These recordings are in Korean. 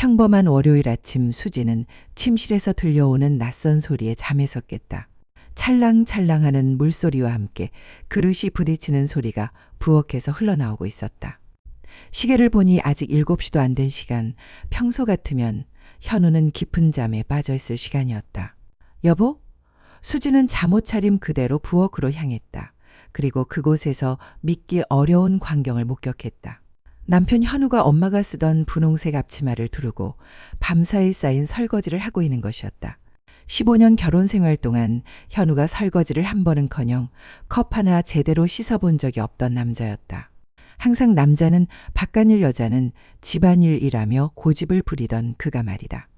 평범한 월요일 아침 수지는 침실에서 들려오는 낯선 소리에 잠에서 깼다. 찰랑찰랑하는 물소리와 함께 그릇이 부딪히는 소리가 부엌에서 흘러나오고 있었다. 시계를 보니 아직 7시도 안 된 시간, 평소 같으면 현우는 깊은 잠에 빠져 있을 시간이었다. 여보? 수지는 잠옷 차림 그대로 부엌으로 향했다. 그리고 그곳에서 믿기 어려운 광경을 목격했다. 남편 현우가 엄마가 쓰던 분홍색 앞치마를 두르고 밤사이 쌓인 설거지를 하고 있는 것이었다. 15년 결혼 생활 동안 현우가 설거지를 한 번은커녕 컵 하나 제대로 씻어본 적이 없던 남자였다. 항상 남자는 바깥일 여자는 집안일이라며 고집을 부리던 그가 말이다.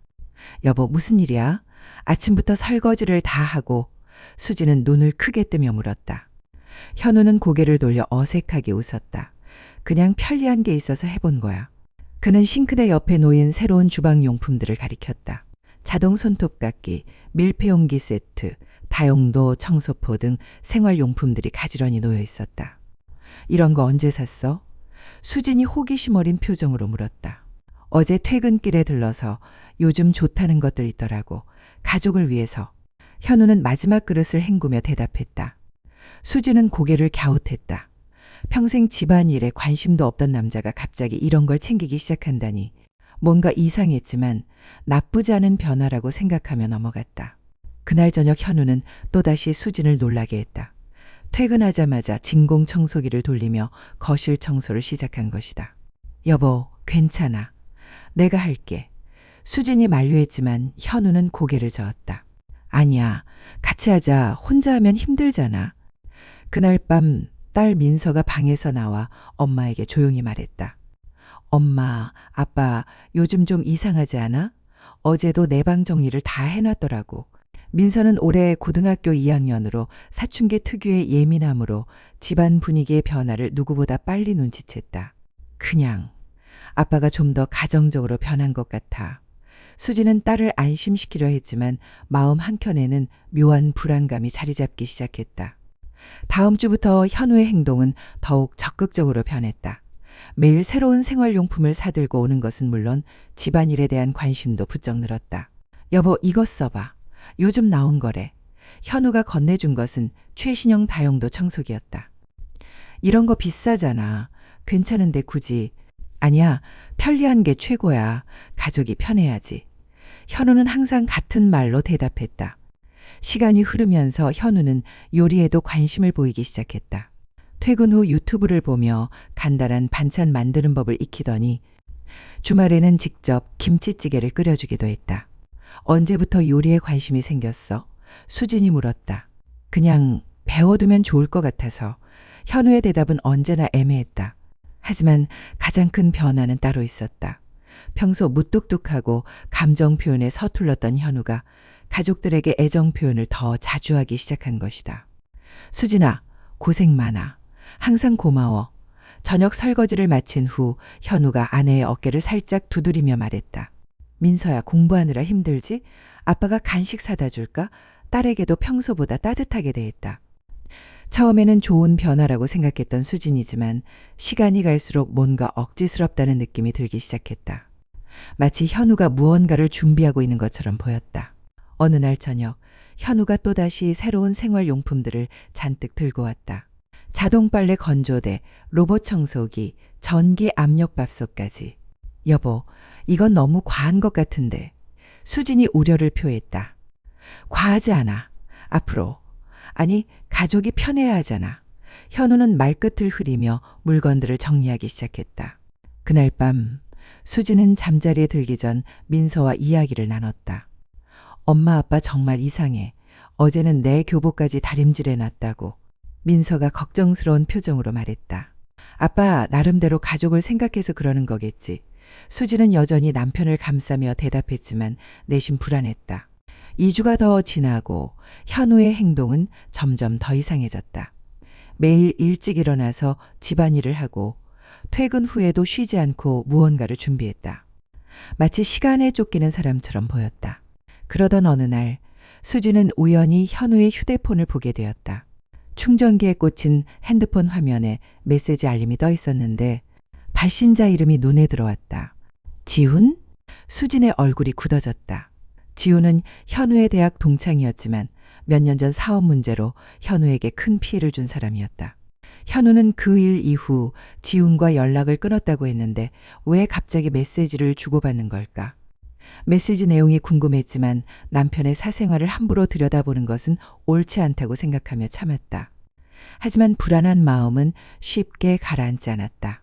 여보, 무슨 일이야? 아침부터 설거지를 다 하고. 수지는 눈을 크게 뜨며 물었다. 현우는 고개를 돌려 어색하게 웃었다. 그냥 편리한 게 있어서 해본 거야. 그는 싱크대 옆에 놓인 새로운 주방용품들을 가리켰다. 자동 손톱깎이, 밀폐용기 세트, 다용도 청소포 등 생활용품들이 가지런히 놓여 있었다. 이런 거 언제 샀어? 수진이 호기심 어린 표정으로 물었다. 어제 퇴근길에 들러서 요즘 좋다는 것들 있더라고. 가족을 위해서. 현우는 마지막 그릇을 헹구며 대답했다. 수지는 고개를 갸웃했다. 평생 집안일에 관심도 없던 남자가 갑자기 이런 걸 챙기기 시작한다니. 뭔가 이상했지만 나쁘지 않은 변화라고 생각하며 넘어갔다. 그날 저녁 현우는 또다시 수진을 놀라게 했다. 퇴근하자마자 진공 청소기를 돌리며 거실 청소를 시작한 것이다. 여보, 괜찮아. 내가 할게. 수진이 만류했지만 현우는 고개를 저었다. 아니야, 같이 하자. 혼자 하면 힘들잖아. 그날 밤 딸 민서가 방에서 나와 엄마에게 조용히 말했다. 엄마, 아빠 요즘 좀 이상하지 않아? 어제도 내 방 정리를 다 해놨더라고. 민서는 올해 고등학교 2학년으로 사춘기 특유의 예민함으로 집안 분위기의 변화를 누구보다 빨리 눈치챘다. 그냥 아빠가 좀 더 가정적으로 변한 것 같아. 수지는 딸을 안심시키려 했지만 마음 한켠에는 묘한 불안감이 자리 잡기 시작했다. 다음 주부터 현우의 행동은 더욱 적극적으로 변했다. 매일 새로운 생활용품을 사들고 오는 것은 물론 집안일에 대한 관심도 부쩍 늘었다. 여보, 이것 써봐. 요즘 나온 거래. 현우가 건네준 것은 최신형 다용도 청소기였다. 이런 거 비싸잖아. 괜찮은데 굳이. 아니야, 편리한 게 최고야. 가족이 편해야지. 현우는 항상 같은 말로 대답했다. 시간이 흐르면서 현우는 요리에도 관심을 보이기 시작했다. 퇴근 후 유튜브를 보며 간단한 반찬 만드는 법을 익히더니 주말에는 직접 김치찌개를 끓여주기도 했다. 언제부터 요리에 관심이 생겼어? 수진이 물었다. 그냥 배워두면 좋을 것 같아서. 현우의 대답은 언제나 애매했다. 하지만 가장 큰 변화는 따로 있었다. 평소 무뚝뚝하고 감정 표현에 서툴렀던 현우가 가족들에게 애정 표현을 더 자주 하기 시작한 것이다. 수진아, 고생 많아. 항상 고마워. 저녁 설거지를 마친 후 현우가 아내의 어깨를 살짝 두드리며 말했다. 민서야, 공부하느라 힘들지? 아빠가 간식 사다 줄까? 딸에게도 평소보다 따뜻하게 대했다. 처음에는 좋은 변화라고 생각했던 수진이지만 시간이 갈수록 뭔가 억지스럽다는 느낌이 들기 시작했다. 마치 현우가 무언가를 준비하고 있는 것처럼 보였다. 어느 날 저녁, 현우가 또다시 새로운 생활용품들을 잔뜩 들고 왔다. 자동 빨래 건조대, 로봇 청소기, 전기 압력밥솥까지. 여보, 이건 너무 과한 것 같은데. 수진이 우려를 표했다. 과하지 않아. 앞으로. 아니, 가족이 편해야 하잖아. 현우는 말끝을 흐리며 물건들을 정리하기 시작했다. 그날 밤 수진은 잠자리에 들기 전 민서와 이야기를 나눴다. 엄마 아빠 정말 이상해. 어제는 내 교복까지 다림질해놨다고. 민서가 걱정스러운 표정으로 말했다. 아빠 나름대로 가족을 생각해서 그러는 거겠지. 수진은 여전히 남편을 감싸며 대답했지만 내심 불안했다. 2주가 더 지나고 현우의 행동은 점점 더 이상해졌다. 매일 일찍 일어나서 집안일을 하고 퇴근 후에도 쉬지 않고 무언가를 준비했다. 마치 시간에 쫓기는 사람처럼 보였다. 그러던 어느 날 수지는 우연히 현우의 휴대폰을 보게 되었다. 충전기에 꽂힌 핸드폰 화면에 메시지 알림이 떠 있었는데 발신자 이름이 눈에 들어왔다. 지훈? 수진의 얼굴이 굳어졌다. 지우는 현우의 대학 동창이었지만 몇 년 전 사업 문제로 현우에게 큰 피해를 준 사람이었다. 현우는 그 일 이후 지훈과 연락을 끊었다고 했는데 왜 갑자기 메시지를 주고받는 걸까? 메시지 내용이 궁금했지만 남편의 사생활을 함부로 들여다보는 것은 옳지 않다고 생각하며 참았다. 하지만 불안한 마음은 쉽게 가라앉지 않았다.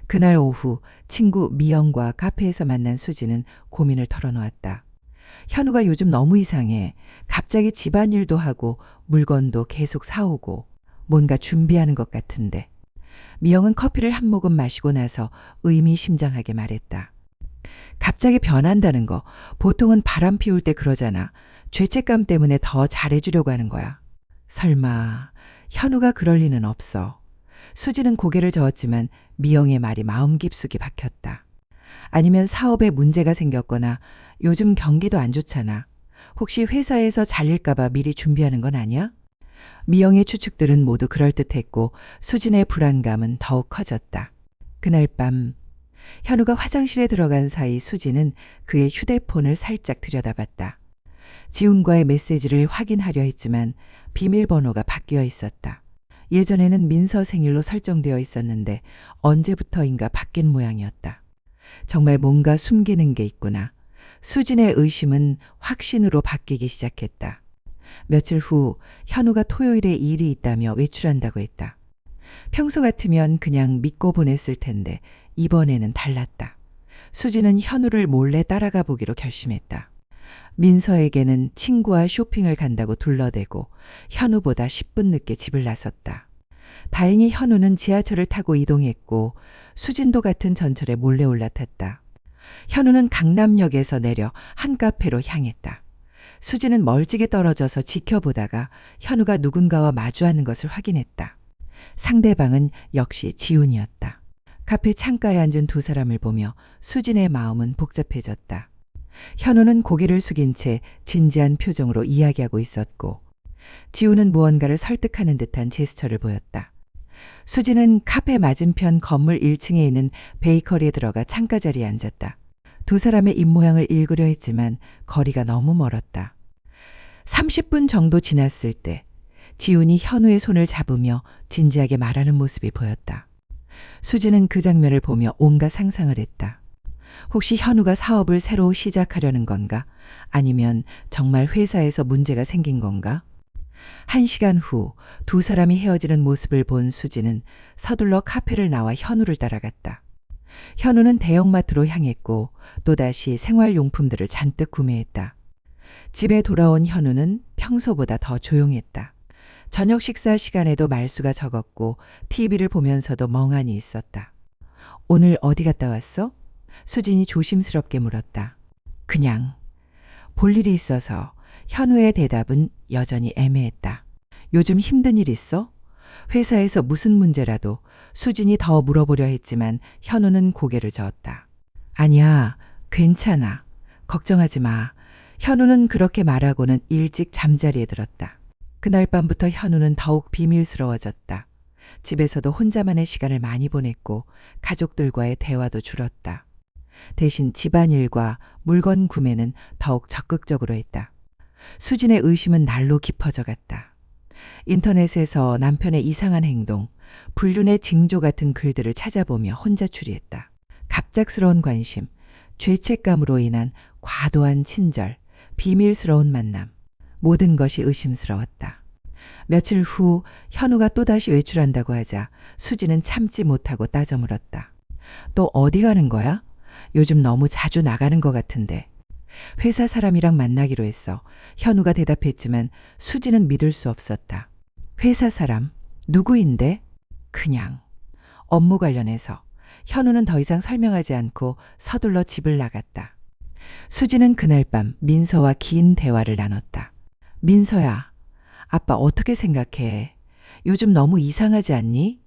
그날 오후 친구 미영과 카페에서 만난 수지는 고민을 털어놓았다. 현우가 요즘 너무 이상해. 갑자기 집안일도 하고 물건도 계속 사오고 뭔가 준비하는 것 같은데. 미영은 커피를 한 모금 마시고 나서 의미심장하게 말했다. 갑자기 변한다는 거 보통은 바람 피울 때 그러잖아. 죄책감 때문에 더 잘해주려고 하는 거야. 설마 현우가 그럴 리는 없어. 수지는 고개를 저었지만 미영의 말이 마음 깊숙이 박혔다. 아니면 사업에 문제가 생겼거나 요즘 경기도 안 좋잖아. 혹시 회사에서 잘릴까 봐 미리 준비하는 건 아니야? 미영의 추측들은 모두 그럴듯했고 수진의 불안감은 더욱 커졌다. 그날 밤 현우가 화장실에 들어간 사이 수진은 그의 휴대폰을 살짝 들여다봤다. 지훈과의 메시지를 확인하려 했지만 비밀번호가 바뀌어 있었다. 예전에는 민서 생일로 설정되어 있었는데 언제부터인가 바뀐 모양이었다. 정말 뭔가 숨기는 게 있구나. 수진의 의심은 확신으로 바뀌기 시작했다. 며칠 후 현우가 토요일에 일이 있다며 외출한다고 했다. 평소 같으면 그냥 믿고 보냈을 텐데 이번에는 달랐다. 수진은 현우를 몰래 따라가 보기로 결심했다. 민서에게는 친구와 쇼핑을 간다고 둘러대고 현우보다 10분 늦게 집을 나섰다. 다행히 현우는 지하철을 타고 이동했고 수진도 같은 전철에 몰래 올라탔다. 현우는 강남역에서 내려 한 카페로 향했다. 수진은 멀찍이 떨어져서 지켜보다가 현우가 누군가와 마주하는 것을 확인했다. 상대방은 역시 지훈이었다. 카페 창가에 앉은 두 사람을 보며 수진의 마음은 복잡해졌다. 현우는 고개를 숙인 채 진지한 표정으로 이야기하고 있었고 지훈은 무언가를 설득하는 듯한 제스처를 보였다. 수진은 카페 맞은편 건물 1층에 있는 베이커리에 들어가 창가 자리에 앉았다. 두 사람의 입모양을 읽으려 했지만 거리가 너무 멀었다. 30분 정도 지났을 때 지훈이 현우의 손을 잡으며 진지하게 말하는 모습이 보였다. 수진은 그 장면을 보며 온갖 상상을 했다. 혹시 현우가 사업을 새로 시작하려는 건가? 아니면 정말 회사에서 문제가 생긴 건가? 1시간 후 두 사람이 헤어지는 모습을 본 수진은 서둘러 카페를 나와 현우를 따라갔다. 현우는 대형마트로 향했고 또다시 생활용품들을 잔뜩 구매했다. 집에 돌아온 현우는 평소보다 더 조용했다. 저녁 식사 시간에도 말수가 적었고 TV를 보면서도 멍하니 있었다. 오늘 어디 갔다 왔어? 수진이 조심스럽게 물었다. 그냥. 볼 일이 있어서. 현우의 대답은 여전히 애매했다. 요즘 힘든 일 있어? 회사에서 무슨 문제라도 수진이 더 물어보려 했지만 현우는 고개를 저었다. 아니야, 괜찮아. 걱정하지 마. 현우는 그렇게 말하고는 일찍 잠자리에 들었다. 그날 밤부터 현우는 더욱 비밀스러워졌다. 집에서도 혼자만의 시간을 많이 보냈고 가족들과의 대화도 줄었다. 대신 집안일과 물건 구매는 더욱 적극적으로 했다. 수진의 의심은 날로 깊어져 갔다. 인터넷에서 남편의 이상한 행동, 불륜의 징조 같은 글들을 찾아보며 혼자 추리했다. 갑작스러운 관심, 죄책감으로 인한 과도한 친절, 비밀스러운 만남, 모든 것이 의심스러웠다. 며칠 후 현우가 또다시 외출한다고 하자 수지는 참지 못하고 따져 물었다. 또 어디 가는 거야? 요즘 너무 자주 나가는 것 같은데. 회사 사람이랑 만나기로 했어. 현우가 대답했지만 수지는 믿을 수 없었다. 회사 사람? 누구인데? 그냥. 업무 관련해서. 현우는 더 이상 설명하지 않고 서둘러 집을 나갔다. 수지는 그날 밤 민서와 긴 대화를 나눴다. 민서야, 아빠 어떻게 생각해? 요즘 너무 이상하지 않니?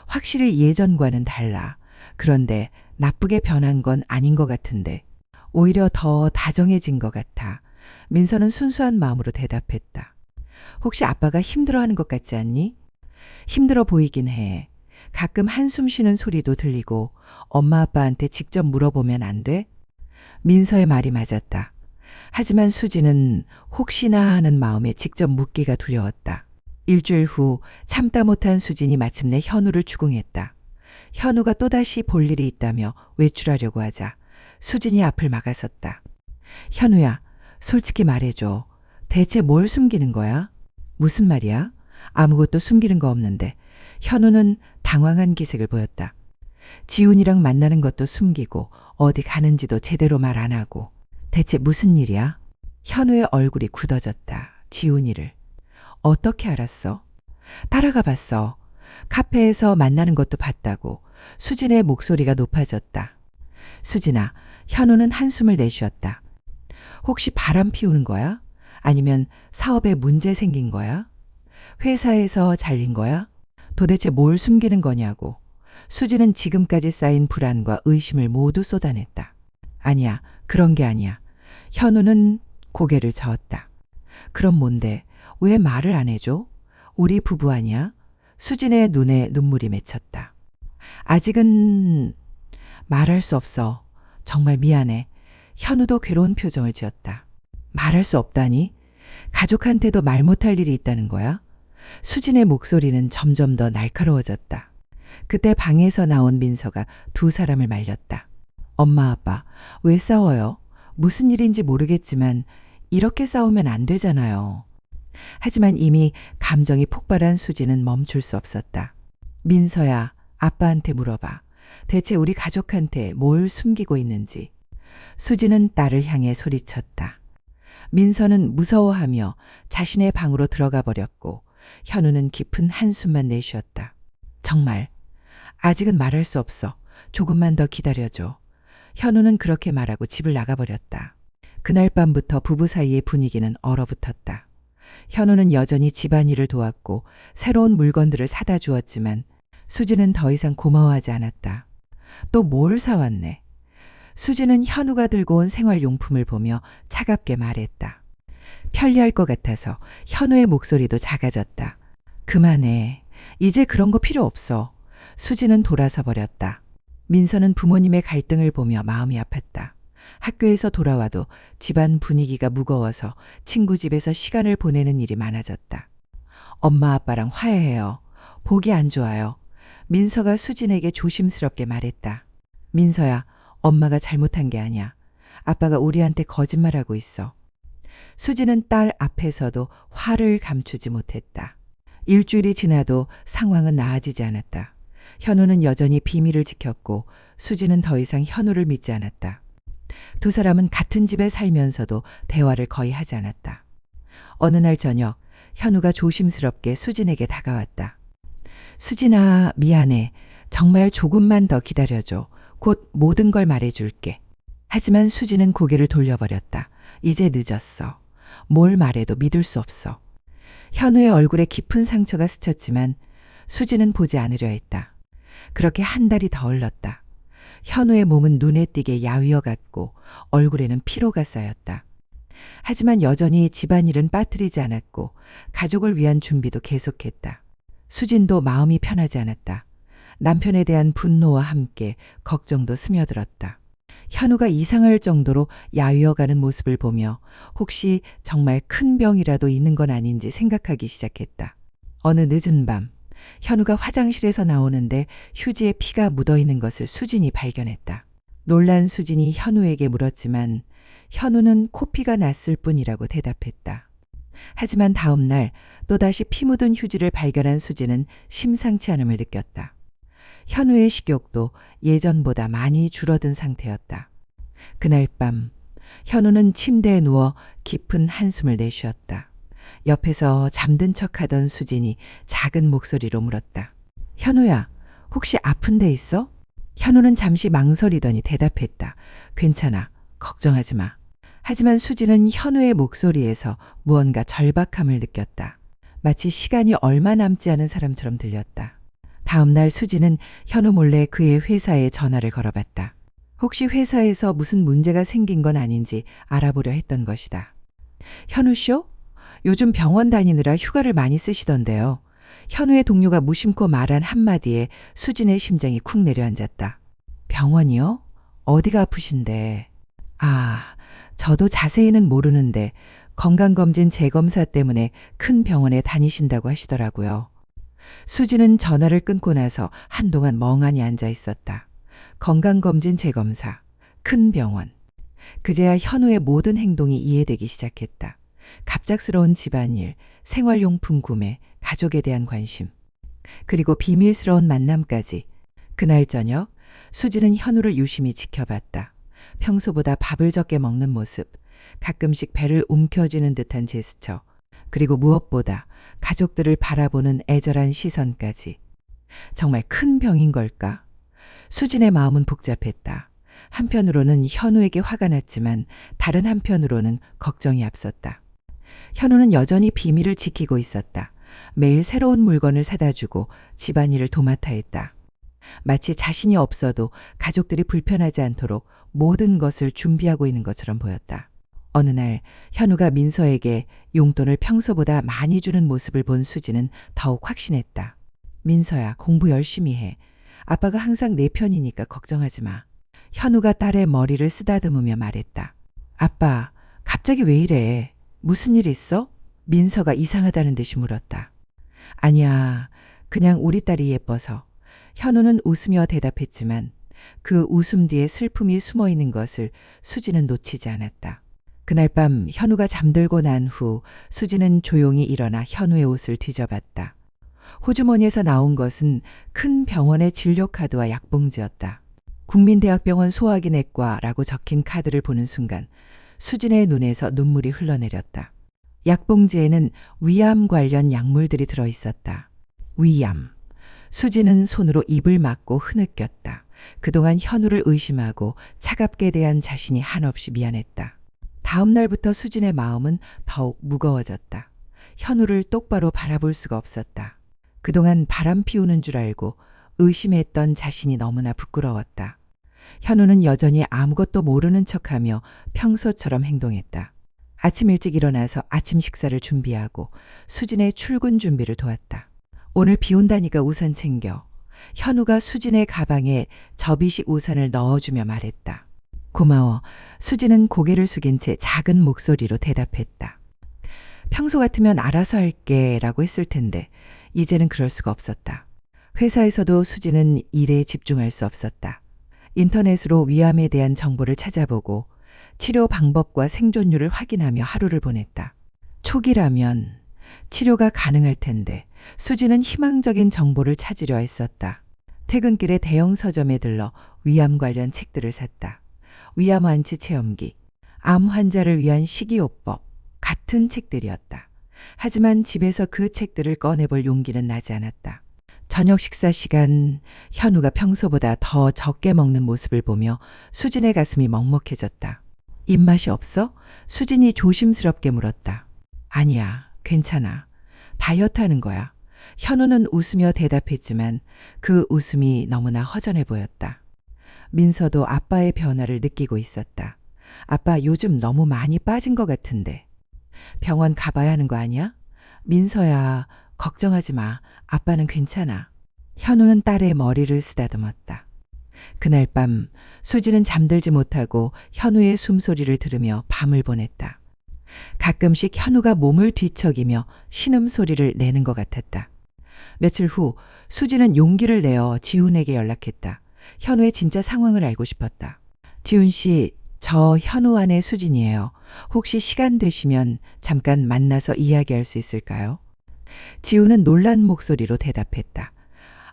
확실히 예전과는 달라. 그런데 나쁘게 변한 건 아닌 것 같은데. 오히려 더 다정해진 것 같아. 민서는 순수한 마음으로 대답했다. 혹시 아빠가 힘들어하는 것 같지 않니? 힘들어 보이긴 해. 가끔 한숨 쉬는 소리도 들리고 엄마 아빠한테 직접 물어보면 안 돼? 민서의 말이 맞았다. 하지만 수지는 혹시나 하는 마음에 직접 묻기가 두려웠다. 일주일 후 참다 못한 수진이 마침내 현우를 추궁했다. 현우가 또다시 볼 일이 있다며 외출하려고 하자 수진이 앞을 막아섰다. 현우야, 솔직히 말해줘. 대체 뭘 숨기는 거야? 무슨 말이야? 아무것도 숨기는 거 없는데. 현우는 당황한 기색을 보였다. 지훈이랑 만나는 것도 숨기고 어디 가는지도 제대로 말 안 하고. 대체 무슨 일이야? 현우의 얼굴이 굳어졌다. 지훈이를. 어떻게 알았어? 따라가 봤어. 카페에서 만나는 것도 봤다고. 수진의 목소리가 높아졌다. 수진아, 현우는 한숨을 내쉬었다. 혹시 바람 피우는 거야? 아니면 사업에 문제 생긴 거야? 회사에서 잘린 거야? 도대체 뭘 숨기는 거냐고. 수진은 지금까지 쌓인 불안과 의심을 모두 쏟아냈다. 아니야, 그런 게 아니야. 현우는 고개를 저었다. 그럼 뭔데? 왜 말을 안 해줘? 우리 부부 아니야? 수진의 눈에 눈물이 맺혔다. 아직은 말할 수 없어. 정말 미안해. 현우도 괴로운 표정을 지었다. 말할 수 없다니? 가족한테도 말 못할 일이 있다는 거야? 수진의 목소리는 점점 더 날카로워졌다. 그때 방에서 나온 민서가 두 사람을 말렸다. 엄마 아빠, 왜 싸워요? 무슨 일인지 모르겠지만 이렇게 싸우면 안 되잖아요. 하지만 이미 감정이 폭발한 수진은 멈출 수 없었다. 민서야, 아빠한테 물어봐. 대체 우리 가족한테 뭘 숨기고 있는지. 수진은 딸을 향해 소리쳤다. 민서는 무서워하며 자신의 방으로 들어가 버렸고 현우는 깊은 한숨만 내쉬었다. 정말 아직은 말할 수 없어. 조금만 더 기다려줘. 현우는 그렇게 말하고 집을 나가버렸다. 그날 밤부터 부부 사이의 분위기는 얼어붙었다. 현우는 여전히 집안일을 도왔고 새로운 물건들을 사다 주었지만 수지는 더 이상 고마워하지 않았다. 또 뭘 사왔네. 수지는 현우가 들고 온 생활용품을 보며 차갑게 말했다. 편리할 것 같아서. 현우의 목소리도 작아졌다. 그만해. 이제 그런 거 필요 없어. 수지는 돌아서 버렸다. 민서는 부모님의 갈등을 보며 마음이 아팠다. 학교에서 돌아와도 집안 분위기가 무거워서 친구 집에서 시간을 보내는 일이 많아졌다. 엄마 아빠랑 화해해요. 보기 안 좋아요. 민서가 수진에게 조심스럽게 말했다. 민서야, 엄마가 잘못한 게 아니야. 아빠가 우리한테 거짓말하고 있어. 수진은 딸 앞에서도 화를 감추지 못했다. 일주일이 지나도 상황은 나아지지 않았다. 현우는 여전히 비밀을 지켰고 수진은 더 이상 현우를 믿지 않았다. 두 사람은 같은 집에 살면서도 대화를 거의 하지 않았다. 어느 날 저녁 현우가 조심스럽게 수진에게 다가왔다. 수진아, 미안해. 정말 조금만 더 기다려줘. 곧 모든 걸 말해줄게. 하지만 수진은 고개를 돌려버렸다. 이제 늦었어. 뭘 말해도 믿을 수 없어. 현우의 얼굴에 깊은 상처가 스쳤지만 수진은 보지 않으려 했다. 그렇게 한 달이 더 흘렀다. 현우의 몸은 눈에 띄게 야위어 갔고 얼굴에는 피로가 쌓였다. 하지만 여전히 집안일은 빠뜨리지 않았고 가족을 위한 준비도 계속했다. 수진도 마음이 편하지 않았다. 남편에 대한 분노와 함께 걱정도 스며들었다. 현우가 이상할 정도로 야위어가는 모습을 보며 혹시 정말 큰 병이라도 있는 건 아닌지 생각하기 시작했다. 어느 늦은 밤 현우가 화장실에서 나오는데 휴지에 피가 묻어있는 것을 수진이 발견했다. 놀란 수진이 현우에게 물었지만 현우는 코피가 났을 뿐이라고 대답했다. 하지만 다음 날 또다시 피 묻은 휴지를 발견한 수진은 심상치 않음을 느꼈다. 현우의 식욕도 예전보다 많이 줄어든 상태였다. 그날 밤 현우는 침대에 누워 깊은 한숨을 내쉬었다. 옆에서 잠든 척하던 수진이 작은 목소리로 물었다. 현우야, 혹시 아픈 데 있어? 현우는 잠시 망설이더니 대답했다. 괜찮아. 걱정하지 마. 하지만 수진은 현우의 목소리에서 무언가 절박함을 느꼈다. 마치 시간이 얼마 남지 않은 사람처럼 들렸다. 다음 날 수진은 현우 몰래 그의 회사에 전화를 걸어봤다. 혹시 회사에서 무슨 문제가 생긴 건 아닌지 알아보려 했던 것이다. 현우 쇼? 요즘 병원 다니느라 휴가를 많이 쓰시던데요. 현우의 동료가 무심코 말한 한마디에 수진의 심장이 쿵 내려앉았다. 병원이요? 어디가 아프신데? 아, 저도 자세히는 모르는데 건강검진 재검사 때문에 큰 병원에 다니신다고 하시더라고요. 수진은 전화를 끊고 나서 한동안 멍하니 앉아 있었다. 건강검진 재검사, 큰 병원. 그제야 현우의 모든 행동이 이해되기 시작했다. 갑작스러운 집안일, 생활용품 구매, 가족에 대한 관심. 그리고 비밀스러운 만남까지. 그날 저녁 수진은 현우를 유심히 지켜봤다. 평소보다 밥을 적게 먹는 모습, 가끔씩 배를 움켜쥐는 듯한 제스처, 그리고 무엇보다 가족들을 바라보는 애절한 시선까지. 정말 큰 병인 걸까? 수진의 마음은 복잡했다. 한편으로는 현우에게 화가 났지만 다른 한편으로는 걱정이 앞섰다. 현우는 여전히 비밀을 지키고 있었다. 매일 새로운 물건을 사다 주고 집안일을 도맡아 했다. 마치 자신이 없어도 가족들이 불편하지 않도록 모든 것을 준비하고 있는 것처럼 보였다. 어느 날 현우가 민서에게 용돈을 평소보다 많이 주는 모습을 본 수지는 더욱 확신했다. 민서야, 공부 열심히 해. 아빠가 항상 내 편이니까 걱정하지 마. 현우가 딸의 머리를 쓰다듬으며 말했다. 아빠, 갑자기 왜 이래? 무슨 일 있어? 민서가 이상하다는 듯이 물었다. 아니야, 그냥 우리 딸이 예뻐서. 현우는 웃으며 대답했지만 그 웃음 뒤에 슬픔이 숨어 있는 것을 수지는 놓치지 않았다. 그날 밤 현우가 잠들고 난 후 수지는 조용히 일어나 현우의 옷을 뒤져봤다. 호주머니에서 나온 것은 큰 병원의 진료카드와 약봉지였다. 국민대학병원 소화기내과라고 적힌 카드를 보는 순간 수진의 눈에서 눈물이 흘러내렸다. 약봉지에는 위암 관련 약물들이 들어있었다. 위암. 수진은 손으로 입을 막고 흐느꼈다. 그동안 현우를 의심하고 차갑게 대한 자신이 한없이 미안했다. 다음 날부터 수진의 마음은 더욱 무거워졌다. 현우를 똑바로 바라볼 수가 없었다. 그동안 바람 피우는 줄 알고 의심했던 자신이 너무나 부끄러웠다. 현우는 여전히 아무것도 모르는 척하며 평소처럼 행동했다. 아침 일찍 일어나서 아침 식사를 준비하고 수진의 출근 준비를 도왔다. 오늘 비 온다니까 우산 챙겨. 현우가 수진의 가방에 접이식 우산을 넣어주며 말했다. 고마워. 수진은 고개를 숙인 채 작은 목소리로 대답했다. 평소 같으면 알아서 할게 라고 했을 텐데 이제는 그럴 수가 없었다. 회사에서도 수진은 일에 집중할 수 없었다. 인터넷으로 위암에 대한 정보를 찾아보고 치료 방법과 생존율을 확인하며 하루를 보냈다. 초기라면 치료가 가능할 텐데 수지는 희망적인 정보를 찾으려 했었다. 퇴근길에 대형 서점에 들러 위암 관련 책들을 샀다. 위암 완치 체험기, 암 환자를 위한 식이요법 같은 책들이었다. 하지만 집에서 그 책들을 꺼내볼 용기는 나지 않았다. 저녁 식사 시간 현우가 평소보다 더 적게 먹는 모습을 보며 수진의 가슴이 먹먹해졌다. 입맛이 없어? 수진이 조심스럽게 물었다. 아니야, 괜찮아. 다이어트 하는 거야. 현우는 웃으며 대답했지만 그 웃음이 너무나 허전해 보였다. 민서도 아빠의 변화를 느끼고 있었다. 아빠 요즘 너무 많이 빠진 것 같은데. 병원 가봐야 하는 거 아니야? 민서야, 걱정하지 마. 아빠는 괜찮아. 현우는 딸의 머리를 쓰다듬었다. 그날 밤 수지는 잠들지 못하고 현우의 숨소리를 들으며 밤을 보냈다. 가끔씩 현우가 몸을 뒤척이며 신음소리를 내는 것 같았다. 며칠 후 수지는 용기를 내어 지훈에게 연락했다. 현우의 진짜 상황을 알고 싶었다. 지훈 씨, 저 현우 아내 수진이에요. 혹시 시간 되시면 잠깐 만나서 이야기할 수 있을까요? 지훈은 놀란 목소리로 대답했다.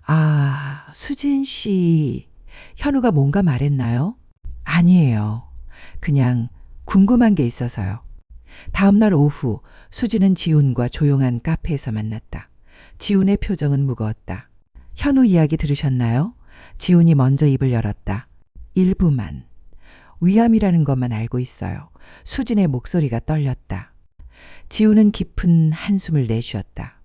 아, 수진 씨. 현우가 뭔가 말했나요? 아니에요. 그냥 궁금한 게 있어서요. 다음 날 오후 수진은 지훈과 조용한 카페에서 만났다. 지훈의 표정은 무거웠다. 현우 이야기 들으셨나요? 지훈이 먼저 입을 열었다. 일부만. 위암이라는 것만 알고 있어요. 수진의 목소리가 떨렸다. 지훈은 깊은 한숨을 내쉬었다.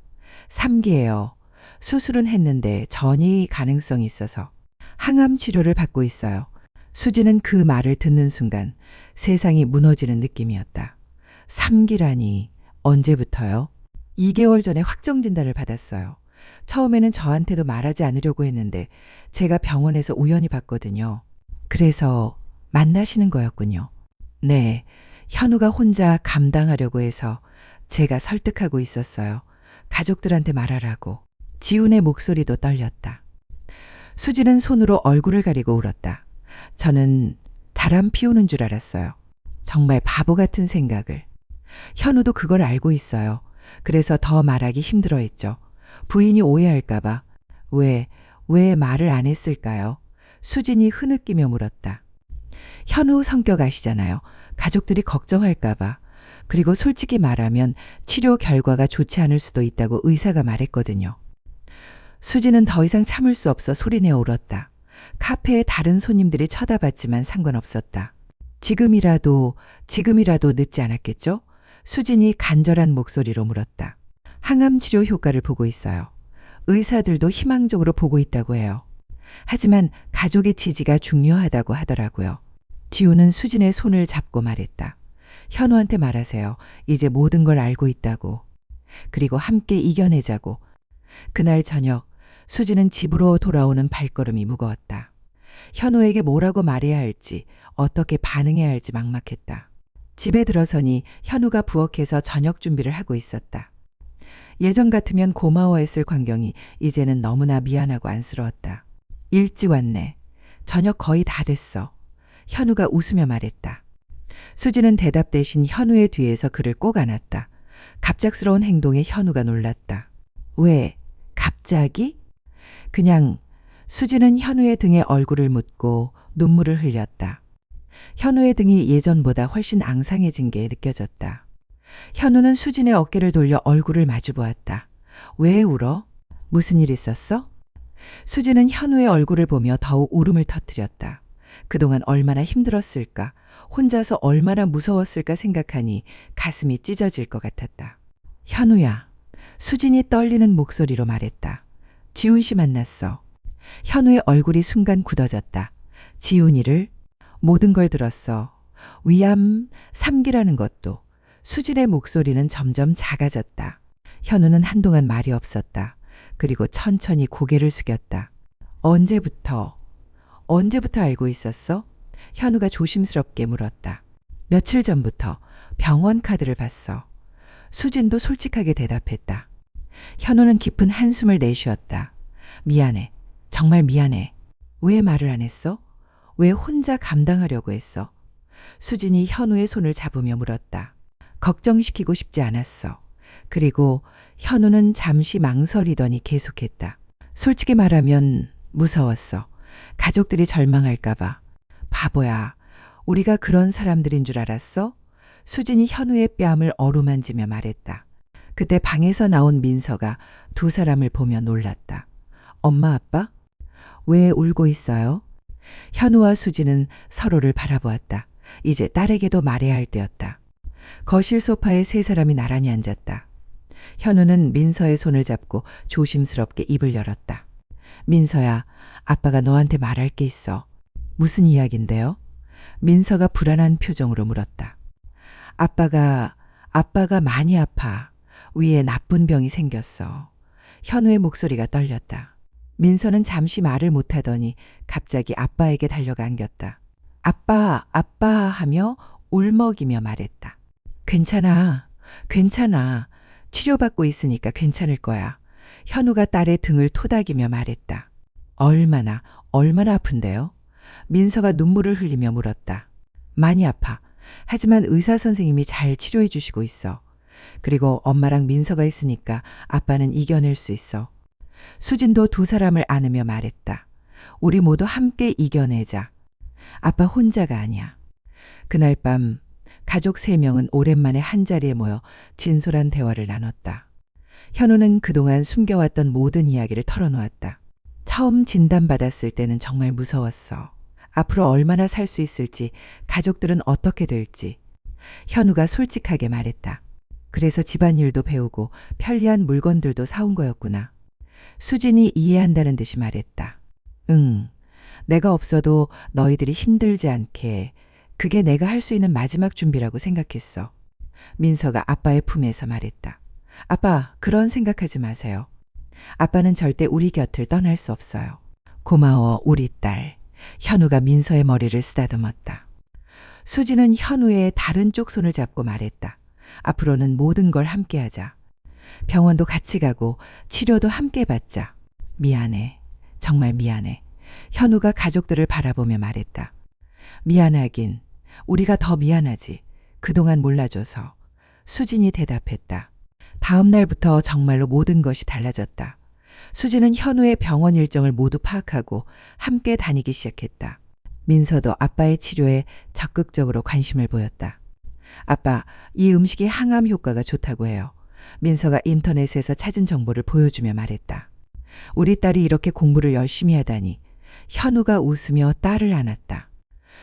3기예요. 수술은 했는데 전이 가능성이 있어서 항암 치료를 받고 있어요. 수진은 그 말을 듣는 순간 세상이 무너지는 느낌이었다. 3기라니 언제부터요? 2개월 전에 확정 진단을 받았어요. 처음에는 저한테도 말하지 않으려고 했는데 제가 병원에서 우연히 봤거든요. 그래서 만나시는 거였군요. 네, 현우가 혼자 감당하려고 해서 제가 설득하고 있었어요. 가족들한테 말하라고. 지훈의 목소리도 떨렸다. 수지는 손으로 얼굴을 가리고 울었다. 저는 바람 피우는 줄 알았어요. 정말 바보 같은 생각을. 현우도 그걸 알고 있어요. 그래서 더 말하기 힘들어했죠. 부인이 오해할까봐. 왜 말을 안 했을까요? 수진이 흐느끼며 물었다. 현우 성격 아시잖아요. 가족들이 걱정할까봐. 그리고 솔직히 말하면 치료 결과가 좋지 않을 수도 있다고 의사가 말했거든요. 수지는 더 이상 참을 수 없어 소리내어 울었다. 카페에 다른 손님들이 쳐다봤지만 상관없었다. 지금이라도 늦지 않았겠죠? 수진이 간절한 목소리로 물었다. 항암 치료 효과를 보고 있어요. 의사들도 희망적으로 보고 있다고 해요. 하지만 가족의 지지가 중요하다고 하더라고요. 지우는 수진의 손을 잡고 말했다. 현우한테 말하세요. 이제 모든 걸 알고 있다고. 그리고 함께 이겨내자고. 그날 저녁 수지는 집으로 돌아오는 발걸음이 무거웠다. 현우에게 뭐라고 말해야 할지, 어떻게 반응해야 할지 막막했다. 집에 들어서니 현우가 부엌에서 저녁 준비를 하고 있었다. 예전 같으면 고마워했을 광경이 이제는 너무나 미안하고 안쓰러웠다. 일찍 왔네. 저녁 거의 다 됐어. 현우가 웃으며 말했다. 수지는 대답 대신 현우의 뒤에서 그를 꼭 안았다. 갑작스러운 행동에 현우가 놀랐다. 왜? 갑자기? 그냥. 수지는 현우의 등에 얼굴을 묻고 눈물을 흘렸다. 현우의 등이 예전보다 훨씬 앙상해진 게 느껴졌다. 현우는 수진의 어깨를 돌려 얼굴을 마주 보았다. 왜 울어? 무슨 일 있었어? 수지는 현우의 얼굴을 보며 더욱 울음을 터뜨렸다. 그동안 얼마나 힘들었을까, 혼자서 얼마나 무서웠을까 생각하니 가슴이 찢어질 것 같았다. 현우야. 수진이 떨리는 목소리로 말했다. 지훈 씨 만났어. 현우의 얼굴이 순간 굳어졌다. 지훈이를? 모든 걸 들었어. 위암 3기라는 것도. 수진의 목소리는 점점 작아졌다. 현우는 한동안 말이 없었다. 그리고 천천히 고개를 숙였다. 언제부터 알고 있었어? 현우가 조심스럽게 물었다. 며칠 전부터 병원 카드를 봤어. 수진도 솔직하게 대답했다. 현우는 깊은 한숨을 내쉬었다. 미안해. 정말 미안해. 왜 말을 안 했어? 왜 혼자 감당하려고 했어? 수진이 현우의 손을 잡으며 물었다. 걱정시키고 싶지 않았어. 그리고 현우는 잠시 망설이더니 계속했다. 솔직히 말하면 무서웠어. 가족들이 절망할까봐. 바보야. 우리가 그런 사람들인 줄 알았어? 수진이 현우의 뺨을 어루만지며 말했다. 그때 방에서 나온 민서가 두 사람을 보며 놀랐다. 엄마, 아빠? 왜 울고 있어요? 현우와 수지는 서로를 바라보았다. 이제 딸에게도 말해야 할 때였다. 거실 소파에 세 사람이 나란히 앉았다. 현우는 민서의 손을 잡고 조심스럽게 입을 열었다. 민서야, 아빠가 너한테 말할 게 있어. 무슨 이야기인데요? 민서가 불안한 표정으로 물었다. 아빠가 많이 아파. 위에 나쁜 병이 생겼어. 현우의 목소리가 떨렸다. 민서는 잠시 말을 못하더니 갑자기 아빠에게 달려가 안겼다. 아빠 하며 울먹이며 말했다. 괜찮아. 치료받고 있으니까 괜찮을 거야. 현우가 딸의 등을 토닥이며 말했다. 얼마나 아픈데요? 민서가 눈물을 흘리며 물었다. 많이 아파. 하지만 의사 선생님이 잘 치료해 주시고 있어. 그리고 엄마랑 민서가 있으니까 아빠는 이겨낼 수 있어. 수진도 두 사람을 안으며 말했다. 우리 모두 함께 이겨내자. 아빠 혼자가 아니야. 그날 밤 가족 3명은 오랜만에 한자리에 모여 진솔한 대화를 나눴다. 현우는 그동안 숨겨왔던 모든 이야기를 털어놓았다. 처음 진단받았을 때는 정말 무서웠어. 앞으로 얼마나 살 수 있을지, 가족들은 어떻게 될지. 현우가 솔직하게 말했다. 그래서 집안일도 배우고 편리한 물건들도 사온 거였구나. 수진이 이해한다는 듯이 말했다. 응, 내가 없어도 너희들이 힘들지 않게. 그게 내가 할 수 있는 마지막 준비라고 생각했어. 민서가 아빠의 품에서 말했다. 아빠, 그런 생각하지 마세요. 아빠는 절대 우리 곁을 떠날 수 없어요. 고마워, 우리 딸. 현우가 민서의 머리를 쓰다듬었다. 수지는 현우의 다른 쪽 손을 잡고 말했다. 앞으로는 모든 걸 함께 하자. 병원도 같이 가고 치료도 함께 받자. 미안해. 정말 미안해. 현우가 가족들을 바라보며 말했다. 미안하긴. 우리가 더 미안하지. 그동안 몰라줘서. 수진이 대답했다. 다음 날부터 정말로 모든 것이 달라졌다. 수진은 현우의 병원 일정을 모두 파악하고 함께 다니기 시작했다. 민서도 아빠의 치료에 적극적으로 관심을 보였다. 아빠, 이 음식이 항암 효과가 좋다고 해요. 민서가 인터넷에서 찾은 정보를 보여주며 말했다. 우리 딸이 이렇게 공부를 열심히 하다니. 현우가 웃으며 딸을 안았다.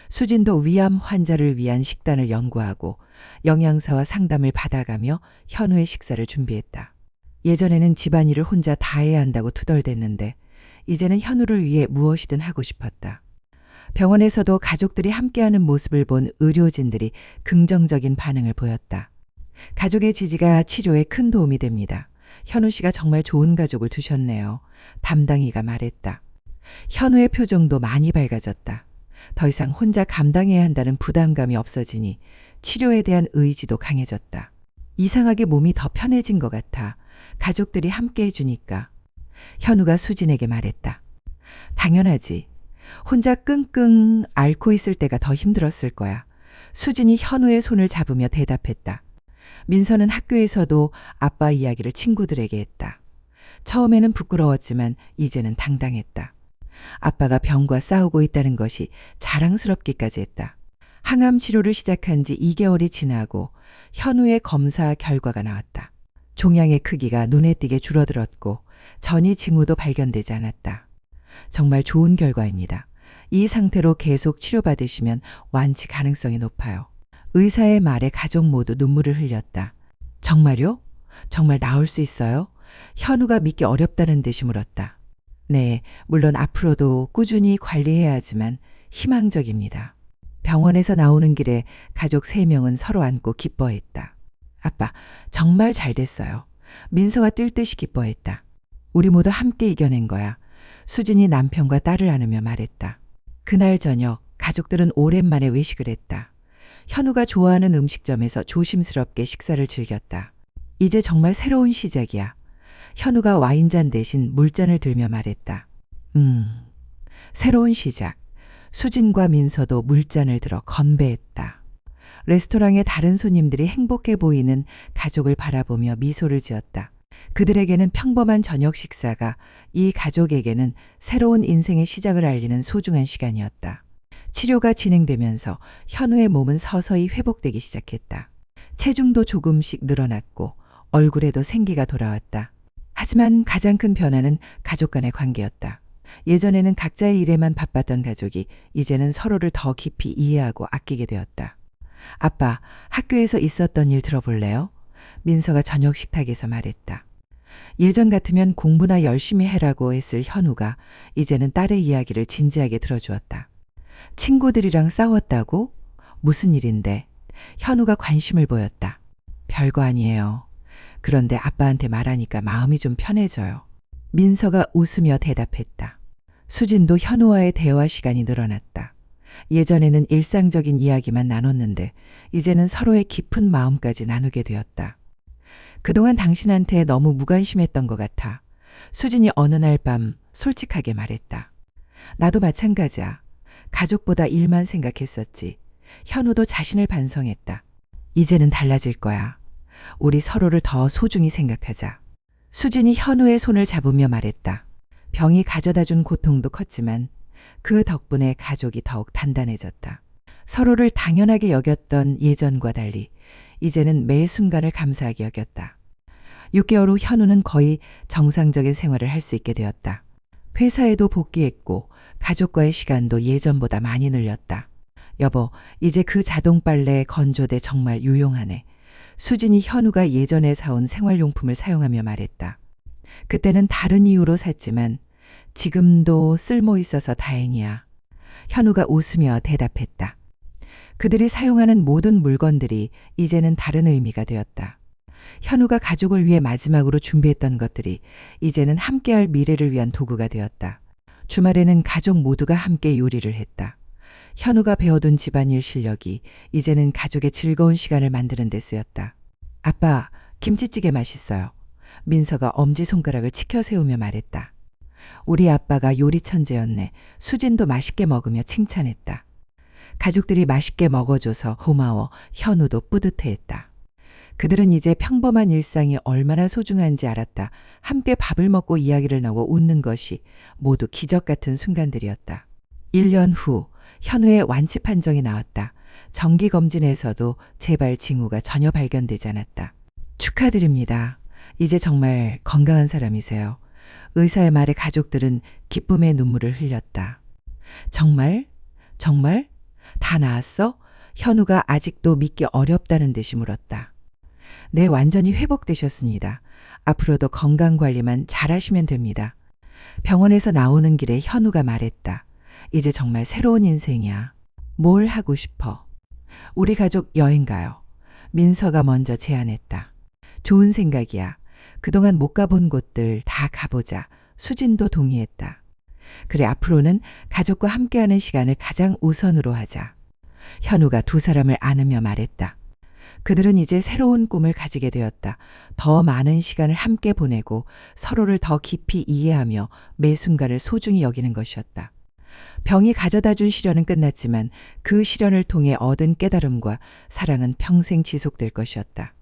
수진도 위암 환자를 위한 식단을 연구하고 영양사와 상담을 받아가며 현우의 식사를 준비했다. 예전에는 집안일을 혼자 다 해야 한다고 투덜댔는데 이제는 현우를 위해 무엇이든 하고 싶었다. 병원에서도 가족들이 함께하는 모습을 본 의료진들이 긍정적인 반응을 보였다. 가족의 지지가 치료에 큰 도움이 됩니다. 현우 씨가 정말 좋은 가족을 두셨네요. 담당이가 말했다. 현우의 표정도 많이 밝아졌다. 더 이상 혼자 감당해야 한다는 부담감이 없어지니 치료에 대한 의지도 강해졌다. 이상하게 몸이 더 편해진 것 같아. 가족들이 함께 해주니까. 현우가 수진에게 말했다. 당연하지. 혼자 끙끙 앓고 있을 때가 더 힘들었을 거야. 수진이 현우의 손을 잡으며 대답했다. 민서는 학교에서도 아빠 이야기를 친구들에게 했다. 처음에는 부끄러웠지만 이제는 당당했다. 아빠가 병과 싸우고 있다는 것이 자랑스럽기까지 했다. 항암 치료를 시작한 지 2개월이 지나고 현우의 검사 결과가 나왔다. 종양의 크기가 눈에 띄게 줄어들었고 전이 징후도 발견되지 않았다. 정말 좋은 결과입니다. 이 상태로 계속 치료받으시면 완치 가능성이 높아요. 의사의 말에 가족 모두 눈물을 흘렸다. 정말요? 정말 나을 수 있어요? 현우가 믿기 어렵다는 듯이 물었다. 네, 물론 앞으로도 꾸준히 관리해야 하지만 희망적입니다. 병원에서 나오는 길에 가족 3명은 서로 안고 기뻐했다. 아빠, 정말 잘 됐어요. 민서가 뛸 듯이 기뻐했다. 우리 모두 함께 이겨낸 거야. 수진이 남편과 딸을 안으며 말했다. 그날 저녁 가족들은 오랜만에 외식을 했다. 현우가 좋아하는 음식점에서 조심스럽게 식사를 즐겼다. 이제 정말 새로운 시작이야. 현우가 와인잔 대신 물잔을 들며 말했다. 새로운 시작. 수진과 민서도 물잔을 들어 건배했다. 레스토랑의 다른 손님들이 행복해 보이는 가족을 바라보며 미소를 지었다. 그들에게는 평범한 저녁 식사가 이 가족에게는 새로운 인생의 시작을 알리는 소중한 시간이었다. 치료가 진행되면서 현우의 몸은 서서히 회복되기 시작했다. 체중도 조금씩 늘어났고 얼굴에도 생기가 돌아왔다. 하지만 가장 큰 변화는 가족 간의 관계였다. 예전에는 각자의 일에만 바빴던 가족이 이제는 서로를 더 깊이 이해하고 아끼게 되었다. 아빠, 학교에서 있었던 일 들어볼래요? 민서가 저녁 식탁에서 말했다. 예전 같으면 공부나 열심히 해라고 했을 현우가 이제는 딸의 이야기를 진지하게 들어주었다. 친구들이랑 싸웠다고? 무슨 일인데? 현우가 관심을 보였다. 별거 아니에요. 그런데 아빠한테 말하니까 마음이 좀 편해져요. 민서가 웃으며 대답했다. 수진도 현우와의 대화 시간이 늘어났다. 예전에는 일상적인 이야기만 나눴는데 이제는 서로의 깊은 마음까지 나누게 되었다. 그동안 당신한테 너무 무관심했던 것 같아. 수진이 어느 날 밤 솔직하게 말했다. 나도 마찬가지야. 가족보다 일만 생각했었지. 현우도 자신을 반성했다. 이제는 달라질 거야. 우리 서로를 더 소중히 생각하자. 수진이 현우의 손을 잡으며 말했다. 병이 가져다준 고통도 컸지만 그 덕분에 가족이 더욱 단단해졌다. 서로를 당연하게 여겼던 예전과 달리 이제는 매 순간을 감사하게 여겼다. 6개월 후 현우는 거의 정상적인 생활을 할 수 있게 되었다. 회사에도 복귀했고 가족과의 시간도 예전보다 많이 늘렸다. 여보, 이제 그 자동 빨래 건조대 정말 유용하네. 수진이 현우가 예전에 사온 생활용품을 사용하며 말했다. 그때는 다른 이유로 샀지만 지금도 쓸모 있어서 다행이야. 현우가 웃으며 대답했다. 그들이 사용하는 모든 물건들이 이제는 다른 의미가 되었다. 현우가 가족을 위해 마지막으로 준비했던 것들이 이제는 함께할 미래를 위한 도구가 되었다. 주말에는 가족 모두가 함께 요리를 했다. 현우가 배워둔 집안일 실력이 이제는 가족의 즐거운 시간을 만드는 데 쓰였다. 아빠, 김치찌개 맛있어요. 민서가 엄지손가락을 치켜 세우며 말했다. 우리 아빠가 요리 천재였네. 수진도 맛있게 먹으며 칭찬했다. 가족들이 맛있게 먹어줘서 고마워 현우도 뿌듯해했다. 그들은 이제 평범한 일상이 얼마나 소중한지 알았다. 함께 밥을 먹고 이야기를 나누고 웃는 것이 모두 기적 같은 순간들이었다. 1년 후 현우의 완치 판정이 나왔다. 정기검진에서도 재발 징후가 전혀 발견되지 않았다. 축하드립니다. 이제 정말 건강한 사람이세요. 의사의 말에 가족들은 기쁨의 눈물을 흘렸다. 정말? 정말? 다 나았어? 현우가 아직도 믿기 어렵다는 듯이 물었다. 네, 완전히 회복되셨습니다. 앞으로도 건강관리만 잘하시면 됩니다. 병원에서 나오는 길에 현우가 말했다. 이제 정말 새로운 인생이야. 뭘 하고 싶어? 우리 가족 여행 가요. 민서가 먼저 제안했다. 좋은 생각이야. 그동안 못 가본 곳들 다 가보자. 수진도 동의했다. 그래, 앞으로는 가족과 함께하는 시간을 가장 우선으로 하자. 현우가 두 사람을 안으며 말했다. 그들은 이제 새로운 꿈을 가지게 되었다. 더 많은 시간을 함께 보내고 서로를 더 깊이 이해하며 매 순간을 소중히 여기는 것이었다. 병이 가져다 준 시련은 끝났지만 그 시련을 통해 얻은 깨달음과 사랑은 평생 지속될 것이었다.